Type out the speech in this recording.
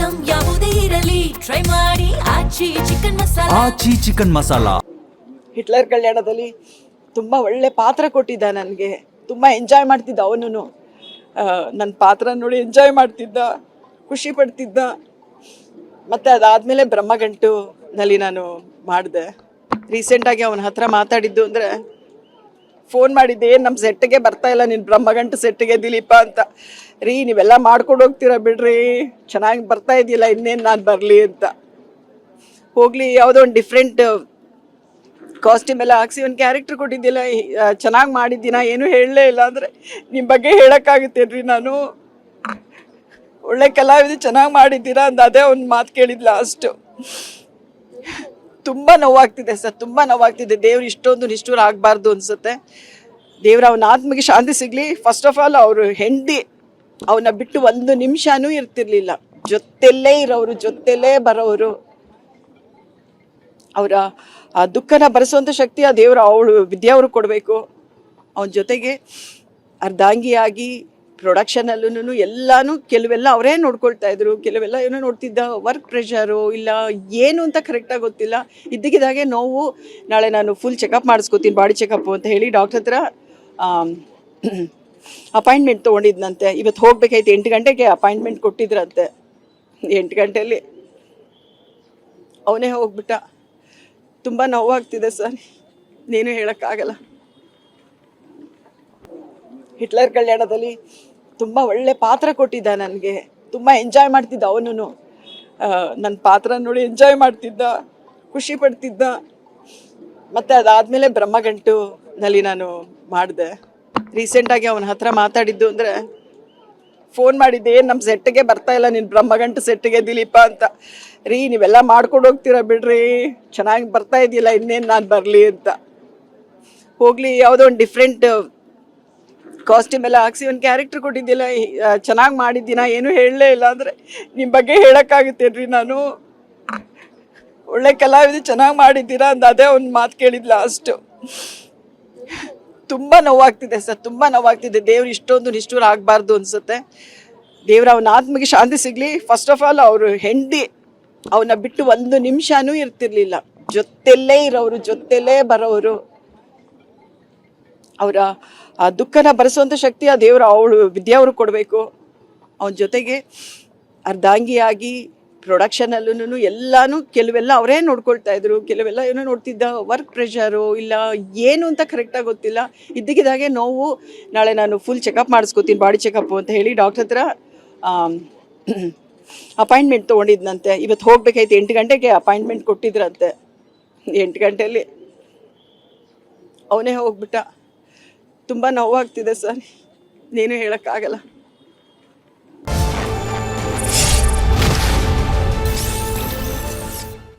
Item ಯಾವುದೇ ಇರಲಿ try ಮಾಡಿ ಆಚಿ ಚಿಕನ್ ಮಸಾಲಾ. ಹಿಟ್ಲರ್ ಕಲ್ಯಾಣದಲ್ಲಿ ತುಂಬ ಒಳ್ಳೆ ಪಾತ್ರ ಕೊಟ್ಟಿದ್ದ, ನನಗೆ ತುಂಬ ಎಂಜಾಯ್ ಮಾಡ್ತಿದ್ದ ಅವನು. ನನ್ನ ಪಾತ್ರ ನೋಡಿ ಎಂಜಾಯ್ ಮಾಡ್ತಿದ್ದ, ಖುಷಿ ಪಡ್ತಿದ್ದ. ಮತ್ತು ಅದಾದಮೇಲೆ ಬ್ರಹ್ಮಗಂಟುನಲ್ಲಿ ನಾನು ಮಾಡಿದೆ. ರೀಸೆಂಟಾಗಿ ಅವನ ಹತ್ರ ಮಾತಾಡಿದ್ದು ಅಂದರೆ, ಫೋನ್ ಮಾಡಿದ್ದೆ, ಏನು ನಮ್ಮ ಸೆಟ್ಟಿಗೆ ಬರ್ತಾ ಇಲ್ಲ ನೀನು ಬ್ರಹ್ಮಗಂಟು ಸೆಟ್ಟಿಗೆ ದಿಲೀಪ ಅಂತ. ರೀ ನೀವೆಲ್ಲ ಮಾಡ್ಕೊಂಡು ಹೋಗ್ತೀರಾ ಬಿಡ್ರಿ, ಚೆನ್ನಾಗಿ ಬರ್ತಾ ಇದೆಯಲ್ಲ, ಇನ್ನೇನು ನಾನು ಬರಲಿ ಅಂತ. ಹೋಗಲಿ, ಯಾವುದೋ ಒಂದು ಡಿಫ್ರೆಂಟ್ ಕಾಸ್ಟ್ಯೂಮ್ ಎಲ್ಲ ಹಾಕ್ಸಿ ಒಂದು ಕ್ಯಾರೆಕ್ಟರ್ ಕೊಟ್ಟಿದ್ದಿಲ್ಲ, ಚೆನ್ನಾಗಿ ಮಾಡಿದ್ದೀನ, ಏನೂ ಹೇಳಲೇ ಇಲ್ಲ ಅಂದರೆ ನಿಮ್ಮ ಬಗ್ಗೆ ಹೇಳೋಕ್ಕಾಗುತ್ತೇನ್ರಿ ನಾನು? ಒಳ್ಳೆ ಕಲಾವಿದ, ಚೆನ್ನಾಗಿ ಮಾಡಿದ್ದೀರಾ ಅಂತ ಅದೇ ಒಂದು ಮಾತು ಕೇಳಿದ್ದು ಲಾಸ್ಟು. ತುಂಬ ನೋವಾಗ್ತಿದೆ ಸರ್, ತುಂಬ ನೋವಾಗ್ತಿದೆ. ದೇವ್ರು ಇಷ್ಟೊಂದು ನಿಷ್ಠೂರ ಆಗಬಾರ್ದು ಅನಿಸುತ್ತೆ. ದೇವ್ರ ಅವನ ಆತ್ಮಗೆ ಶಾಂತಿ ಸಿಗಲಿ. ಫಸ್ಟ್ ಆಫ್ ಆಲ್ ಅವರು ಹೆಂಡತಿ ಅವನ್ನ ಬಿಟ್ಟು ಒಂದು ನಿಮಿಷನೂ ಇರ್ತಿರ್ಲಿಲ್ಲ, ಜೊತೆಯಲ್ಲೇ ಇರೋರು, ಜೊತೆಯಲ್ಲೇ ಬರೋರು. ಅವರ ಆ ದುಃಖನ ಭರಿಸುವಂಥ ಶಕ್ತಿ ಆ ದೇವರು ವಿದ್ಯಾವರು ಕೊಡಬೇಕು. ಅವನ ಜೊತೆಗೆ ಅರ್ಧಾಂಗಿಯಾಗಿ ಪ್ರೊಡಕ್ಷನಲ್ಲೂ ಎಲ್ಲನೂ ಕೆಲವೆಲ್ಲ ಅವರೇ ನೋಡ್ಕೊಳ್ತಾ ಇದ್ರು, ಕೆಲವೆಲ್ಲ ಏನೋ ನೋಡ್ತಿದ್ದ. ವರ್ಕ್ ಪ್ರೆಷರು ಇಲ್ಲ ಏನು ಅಂತ ಕರೆಕ್ಟಾಗಿ ಗೊತ್ತಿಲ್ಲ. ಇದ್ದಕ್ಕಿದ್ದಾಗೆ ನೋವು. ನಾಳೆ ನಾನು ಫುಲ್ ಚೆಕಪ್ ಮಾಡಿಸ್ಕೋತೀನಿ, ಬಾಡಿ ಚೆಕಪ್ಪು ಅಂತ ಹೇಳಿ ಡಾಕ್ಟರ್ ಹತ್ರ ಅಪಾಯಿಂಟ್ಮೆಂಟ್ ತೊಗೊಂಡಿದ್ದಂತೆ. ಇವತ್ತು ಹೋಗ್ಬೇಕಾಯ್ತು, 8 ಗಂಟೆಗೆ ಅಪಾಯಿಂಟ್ಮೆಂಟ್ ಕೊಟ್ಟಿದ್ರಂತೆ. 8 ಗಂಟೆಯಲ್ಲಿ ಅವನೇ ಹೋಗ್ಬಿಟ್ಟ. ತುಂಬ ನೋವಾಗ್ತಿದೆ ಸರ್, ನೀನು ಹೇಳೋಕ್ಕಾಗಲ್ಲ. ಹಿಟ್ಲರ್ ಕಲ್ಯಾಣದಲ್ಲಿ ತುಂಬ ಒಳ್ಳೆ ಪಾತ್ರ ಕೊಟ್ಟಿದ್ದ, ನನಗೆ ತುಂಬ ಎಂಜಾಯ್ ಮಾಡ್ತಿದ್ದ ಅವನು. ನನ್ನ ಪಾತ್ರ ನೋಡಿ ಎಂಜಾಯ್ ಮಾಡ್ತಿದ್ದ, ಖುಷಿ ಪಡ್ತಿದ್ದ. ಮತ್ತು ಅದಾದಮೇಲೆ ಬ್ರಹ್ಮಗಂಟುನಲ್ಲಿ ನಾನು ಮಾಡಿದೆ. ರೀಸೆಂಟಾಗಿ ಅವನ ಹತ್ರ ಮಾತಾಡಿದ್ದು ಅಂದರೆ, ಫೋನ್ ಮಾಡಿದ್ದೆ, ಏನು ನಮ್ಮ ಸೆಟ್ಟಿಗೆ ಬರ್ತಾ ಇಲ್ಲ ನೀನು ಬ್ರಹ್ಮಗಂಟು ಸೆಟ್ಟಿಗೆ ದಿಲೀಪ ಅಂತ. ರೀ ನೀವೆಲ್ಲ ಮಾಡ್ಕೊಂಡು ಹೋಗ್ತೀರಾ ಬಿಡ್ರಿ, ಚೆನ್ನಾಗಿ ಬರ್ತಾ ಇದೆಯಲ್ಲ, ಇನ್ನೇನು ನಾನು ಬರಲಿ ಅಂತ. ಹೋಗಲಿ, ಯಾವುದೋ ಒಂದು ಡಿಫ್ರೆಂಟ್ ಕಾಸ್ಟ್ಯೂಮ್ ಎಲ್ಲ ಹಾಕ್ಸಿ ಒಂದು ಕ್ಯಾರೆಕ್ಟರ್ ಕೊಟ್ಟಿದ್ದಿಲ್ಲ, ಚೆನ್ನಾಗಿ ಮಾಡಿದ್ದೀನ, ಏನೂ ಹೇಳಲೇ ಇಲ್ಲ ಅಂದರೆ ನಿಮ್ಮ ಬಗ್ಗೆ ಹೇಳೋಕ್ಕಾಗುತ್ತೇನ್ರಿ ನಾನು? ಒಳ್ಳೆ ಕಲಾವಿದ, ಚೆನ್ನಾಗಿ ಮಾಡಿದ್ದೀರಾ ಅಂತ ಅದೇ ಒಂದು ಮಾತು ಕೇಳಿದ್ದು ಲಾಸ್ಟು. ತುಂಬ ನೋವಾಗ್ತಿದೆ ಸರ್, ತುಂಬ ನೋವಾಗ್ತಿದೆ. ದೇವ್ರು ಇಷ್ಟೊಂದು ನಿಷ್ಠೂರ ಆಗಬಾರ್ದು ಅನಿಸುತ್ತೆ. ದೇವ್ರ ಅವನ ಆತ್ಮಗೆ ಶಾಂತಿ ಸಿಗಲಿ. ಫಸ್ಟ್ ಆಫ್ ಆಲ್ ಅವರು ಹೆಂಡತಿ ಅವನ್ನ ಬಿಟ್ಟು ಒಂದು ನಿಮಿಷನೂ ಇರ್ತಿರ್ಲಿಲ್ಲ, ಜೊತೆಯಲ್ಲೇ ಇರೋರು, ಜೊತೆಯಲ್ಲೇ ಬರೋರು. ಅವರ ಆ ದುಃಖನ ಭರಿಸುವಂಥ ಶಕ್ತಿ ಆ ದೇವರು ವಿದ್ಯಾವರು ಕೊಡಬೇಕು. ಅವನ ಜೊತೆಗೆ ಅರ್ಧಾಂಗಿಯಾಗಿ ಪ್ರೊಡಕ್ಷನಲ್ಲೂ ಎಲ್ಲನೂ ಕೆಲವೆಲ್ಲ ಅವರೇ ನೋಡ್ಕೊಳ್ತಾ ಇದ್ರು, ಕೆಲವೆಲ್ಲ ಏನೋ ನೋಡ್ತಿದ್ದ. ವರ್ಕ್ ಪ್ರೆಷರು ಇಲ್ಲ ಏನು ಅಂತ ಕರೆಕ್ಟಾಗಿ ಗೊತ್ತಿಲ್ಲ. ಇದ್ದಕ್ಕಿದ್ದಾಗೆ ನೋವು. ನಾಳೆ ನಾನು ಫುಲ್ ಚೆಕಪ್ ಮಾಡಿಸ್ಕೋತೀನಿ, ಬಾಡಿ ಚೆಕಪ್ಪು ಅಂತ ಹೇಳಿ ಡಾಕ್ಟರ್ ಹತ್ರ ಅಪಾಯಿಂಟ್ಮೆಂಟ್ ತೊಗೊಂಡಿದ್ದಂತೆ. ಇವತ್ತು ಹೋಗ್ಬೇಕಾಯ್ತು, 8 ಗಂಟೆಗೆ ಅಪಾಯಿಂಟ್ಮೆಂಟ್ ಕೊಟ್ಟಿದ್ರಂತೆ. 8 ಗಂಟೆಯಲ್ಲಿ ಅವನೇ ಹೋಗ್ಬಿಟ್ಟ. ತುಂಬ ನೋವಾಗ್ತಿದೆ ಸರ್, ನೀನು ಹೇಳೋಕ್ಕಾಗಲ್ಲ.